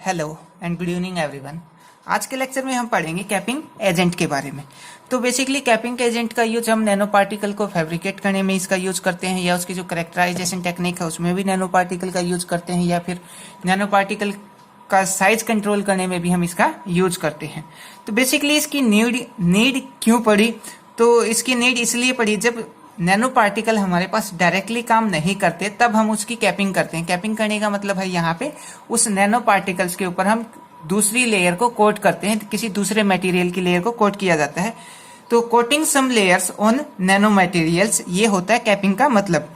Hello and good evening everyone. आज के lecture में हम पढ़ेंगे कैपिंग एजेंट के बारे में। तो बेसिकली कैपिंग एजेंट का यूज हम नैनो पार्टिकल को फैब्रिकेट करने में इसका यूज करते हैं, या उसकी जो करेक्टराइजेशन टेक्निक है उसमें भी नैनो पार्टिकल का यूज करते हैं, या फिर नैनो पार्टिकल का साइज कंट्रोल करने में भी हम इसका यूज करते हैं। तो बेसिकली इसकी नीड क्यों पड़ी? तो इसकी नीड इसलिए पड़ी, जब नैनो पार्टिकल हमारे पास डायरेक्टली काम नहीं करते तब हम उसकी कैपिंग करते हैं। कैपिंग करने का मतलब है यहाँ पे उस नैनो पार्टिकल्स के ऊपर हम दूसरी लेयर को कोट करते हैं, किसी दूसरे मटेरियल की लेयर को कोट किया जाता है। तो coating some layers on nano materials, ये होता है कैपिंग का मतलब।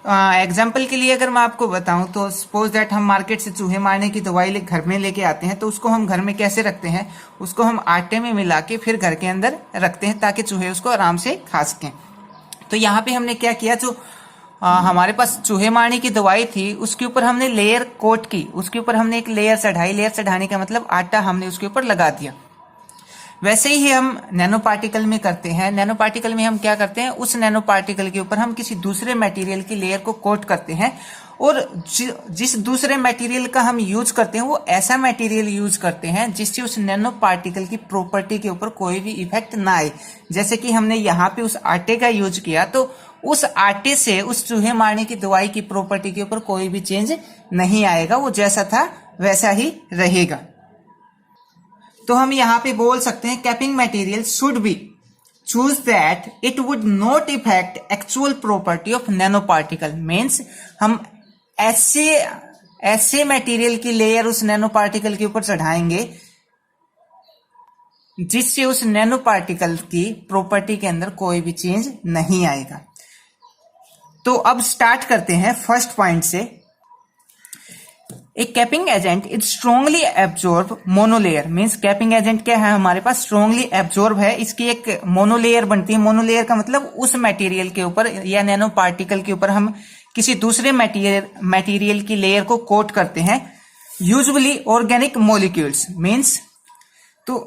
एग्जाम्पल के लिए अगर मैं आपको बताऊं तो सपोज दैट हम मार्केट से चूहे मारने की दवाई घर में लेके आते हैं, तो उसको हम घर में कैसे रखते हैं? उसको हम आटे में मिला के फिर घर के अंदर रखते हैं ताकि चूहे उसको आराम से खा सकें। तो यहाँ पे हमने क्या किया, जो हमारे पास चूहे मारने की दवाई थी उसके ऊपर हमने लेयर कोट की, उसके ऊपर हमने एक लेयर चढ़ाई। लेयर चढ़ाने का मतलब आटा हमने उसके ऊपर लगा दिया। वैसे ही हम नैनो पार्टिकल में करते हैं। नैनो पार्टिकल में हम क्या करते हैं, उस नैनो पार्टिकल के ऊपर हम किसी दूसरे मटेरियल की लेयर को कोट करते हैं, और जिस दूसरे मटेरियल का हम यूज करते हैं वो ऐसा मटेरियल यूज करते हैं जिससे उस नैनो पार्टिकल की प्रॉपर्टी के ऊपर कोई भी इफेक्ट ना आए। जैसे कि हमने यहाँ पे उस आटे का यूज किया, तो उस आटे से उस चूहे मारने की दवाई की प्रॉपर्टी के ऊपर कोई भी चेंज नहीं आएगा, वो जैसा था वैसा ही रहेगा। तो हम यहाँ पे बोल सकते हैं capping material should be choose that it would not affect actual property of nano particle। Means हम ऐसे मटेरियल की लेयर उस नैनो पार्टिकल के ऊपर चढ़ाएंगे जिससे उस नैनो पार्टिकल की प्रॉपर्टी के अंदर कोई भी चेंज नहीं आएगा। तो अब स्टार्ट करते हैं फर्स्ट पॉइंट से। एक capping agent is strongly absorb monolayer. Means capping agent क्या है, हमारे पास स्ट्रोंगली एब्जॉर्ब है, इसकी एक मोनोलेयर बनती है। मोनोलेयर का मतलब उस मटेरियल के ऊपर या नैनो पार्टिकल के ऊपर हम किसी दूसरे मटेरियल की लेयर को कोट करते हैं, यूजुअली ऑर्गेनिक मॉलिक्यूल्स। मीन्स तो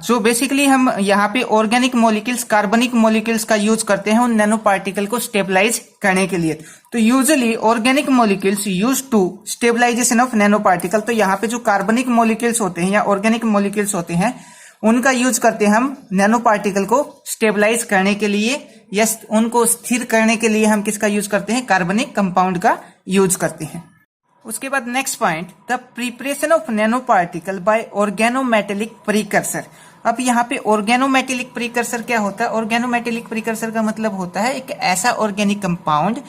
जो बेसिकली हम यहाँ पे ऑर्गेनिक मॉलिक्यूल्स, कार्बनिक मॉलिक्यूल्स का यूज करते हैं उन नैनो पार्टिकल को स्टेबलाइज करने के लिए। तो usually organic molecules use to stabilization of nano particle. तो यहाँ पे जो कार्बनिक मॉलिक्यूल्स होते हैं या ऑर्गेनिक मॉलिक्यूल्स होते हैं उनका यूज करते हैं हम नैनो पार्टिकल को स्टेबलाइज करने के लिए, या उनको स्थिर करने के लिए हम किसका यूज करते हैं? कार्बनिक कंपाउंड का यूज करते हैं। उसके बाद next point, the preparation of nano particle by organometallic precursor. अब यहाँ पे ऑर्गेनोमेटेलिक प्रीकर्सर क्या होता है? ऑर्गेनोमेटेलिक प्रीकर्सर का मतलब होता है एक ऐसा organic compound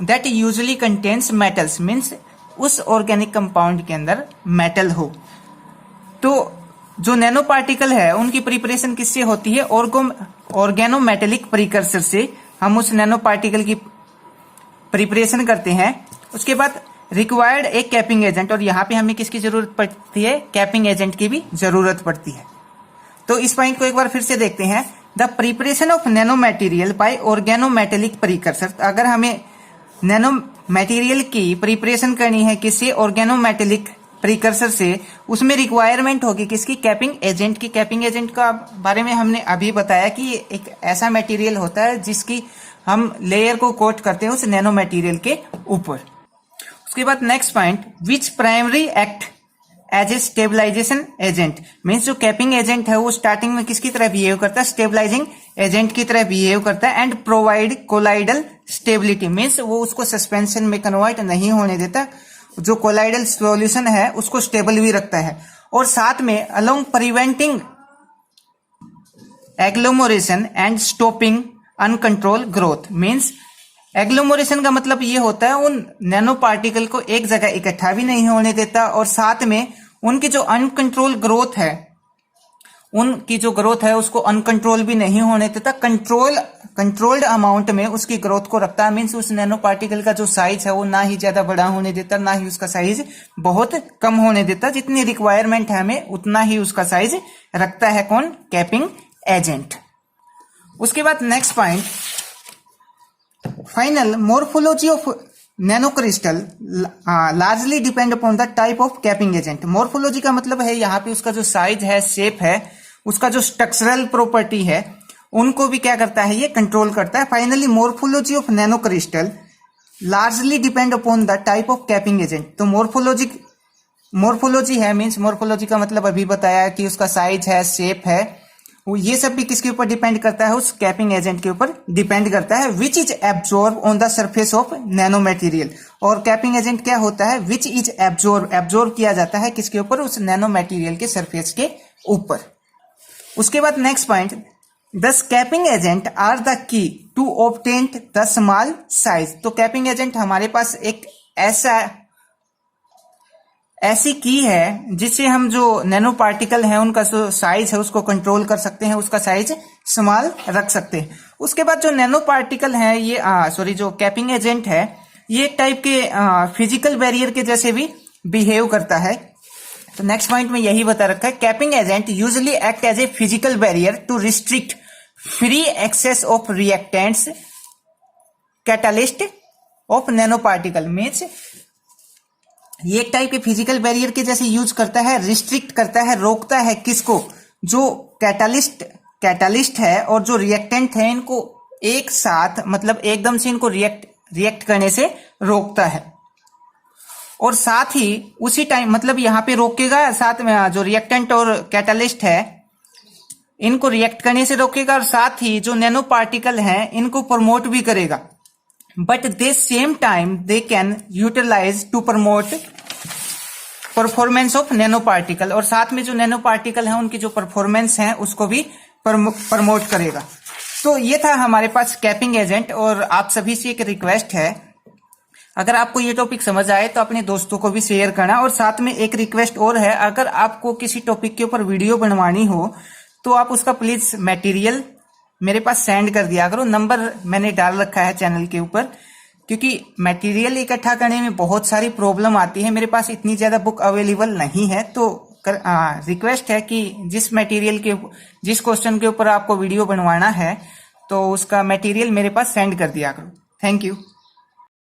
that usually contains metals. Means उस ऑर्गेनिक कंपाउंड के अंदर मेटल हो। तो जो नैनो पार्टिकल है उनकी प्रिपरेशन किससे होती है? ऑर्गेनोमेटेलिक प्रीकर्सर से हम उस नैनो पार्टिकल की प्रिपरेशन करते हैं। उसके बाद रिक्वायर्ड एक कैपिंग एजेंट, और यहाँ पे हमें किसकी जरूरत पड़ती है? कैपिंग एजेंट की भी जरूरत पड़ती है। तो इस पॉइंट को एक बार फिर से देखते हैं। The preparation of nano material by organometallic precursor. अगर हमें नैनो मटेरियल की प्रिपरेशन करनी है किसी ऑर्गेनोमेटेलिक प्रीकर्सर से, उसमें रिक्वायरमेंट होगी किसकी? कैपिंग एजेंट की। कैपिंग एजेंट का बारे में हमने अभी बताया कि एक ऐसा मटेरियल होता है जिसकी हम लेयर को कोट करते हैं उस नैनो मटेरियल के ऊपर। उसके बाद next point, which primary act as a stabilization agent. Means जो कैपिंग एजेंट है वो स्टार्टिंग में किसकी तरह बिहेव करता है? स्टेबलाइजिंग एजेंट की तरह बिहेव करता है। And provide colloidal stability. Means वो उसको सस्पेंशन में कन्वर्ट नहीं होने देता, जो कोलाइडल सॉल्यूशन है उसको स्टेबल भी रखता है। और साथ में along preventing agglomeration and stopping uncontrol growth. Means agglomeration का मतलब ये होता है उन नैनो पार्टिकल को एक जगह इकट्ठा भी नहीं होने देता, और साथ में उनकी जो अनकंट्रोल ग्रोथ है, उनकी जो ग्रोथ है उसको अनकंट्रोल भी नहीं होने देता, कंट्रोल्ड अमाउंट में उसकी ग्रोथ को रखता है। मीन्स उस नैनो पार्टिकल का जो साइज है वो ना ही ज्यादा बड़ा होने देता, ना ही उसका साइज बहुत कम होने देता। जितनी रिक्वायरमेंट है हमें उतना ही उसका साइज रखता है कौन? Capping agent. उसके बाद next point, final morphology of nano crystal largely depend upon the type of capping agent. Morphology का मतलब है यहाँ पे उसका जो साइज है, शेप है, उसका जो स्ट्रक्चरल प्रॉपर्टी है, उनको भी क्या करता है? ये कंट्रोल करता है। Finally morphology of nano crystal largely depend upon the type of capping agent. तो मोर्फोलॉजी मोर्फोलॉजी है, मीन्स मोर्फोलॉजी का मतलब अभी बताया कि उसका साइज है, शेप है, ये सब भी किसके ऊपर डिपेंड करता है, उस कैपिंग एजेंट के ऊपर डिपेंड करता है। Which is absorb on the surface of nano material, और कैपिंग एजेंट क्या होता है, विच इज एब्जॉर्ब किया जाता है किसके ऊपर, उस नैनो मटेरियल के सरफेस के ऊपर। उसके बाद next point, the capping agent are the key to obtain the small size. तो कैपिंग एजेंट हमारे पास एक ऐसी की है जिससे हम जो नैनो पार्टिकल है उनका जो साइज है उसको कंट्रोल कर सकते हैं, उसका साइज स्मॉल रख सकते हैं। उसके बाद जो नैनो पार्टिकल है ये जो कैपिंग एजेंट है ये एक टाइप के फिजिकल बैरियर के जैसे भी बिहेव करता है। तो नेक्स्ट पॉइंट में यही बता रखा है, capping agent usually act as a physical barrier to restrict free access of reactants catalyst of nano particle. Means ये एक टाइप के फिजिकल बैरियर के जैसे यूज करता है, रिस्ट्रिक्ट करता है, रोकता है किसको, जो कैटालिस्ट है और जो रिएक्टेंट है इनको एक साथ मतलब एकदम से इनको रिएक्ट करने से रोकता है। और साथ ही उसी टाइम मतलब यहाँ पे रोकेगा, साथ में जो रिएक्टेंट और कैटालिस्ट है इनको रिएक्ट करने से रोकेगा, और साथ ही जो नैनो पार्टिकल हैं इनको प्रमोट भी करेगा। But the same time they can utilize to promote performance of nano particle, और साथ में जो नैनो पार्टिकल है उनकी जो परफॉर्मेंस है उसको भी प्रमोट करेगा। तो ये था हमारे पास कैपिंग एजेंट। और आप सभी से एक रिक्वेस्ट है, अगर आपको ये टॉपिक समझ आए तो अपने दोस्तों को भी शेयर करना। और साथ में एक रिक्वेस्ट और है, अगर आपको किसी टॉपिक के ऊपर वीडियो बनवानी हो तो आप उसका प्लीज मटेरियल मेरे पास सेंड कर दिया करो। नंबर मैंने डाल रखा है चैनल के ऊपर, क्योंकि मटेरियल इकट्ठा करने में बहुत सारी प्रॉब्लम आती है, मेरे पास इतनी ज्यादा बुक अवेलेबल नहीं है। तो रिक्वेस्ट है कि जिस क्वेश्चन के ऊपर आपको वीडियो बनवाना है तो उसका मटेरियल मेरे पास सेंड कर दिया करो। Thank you.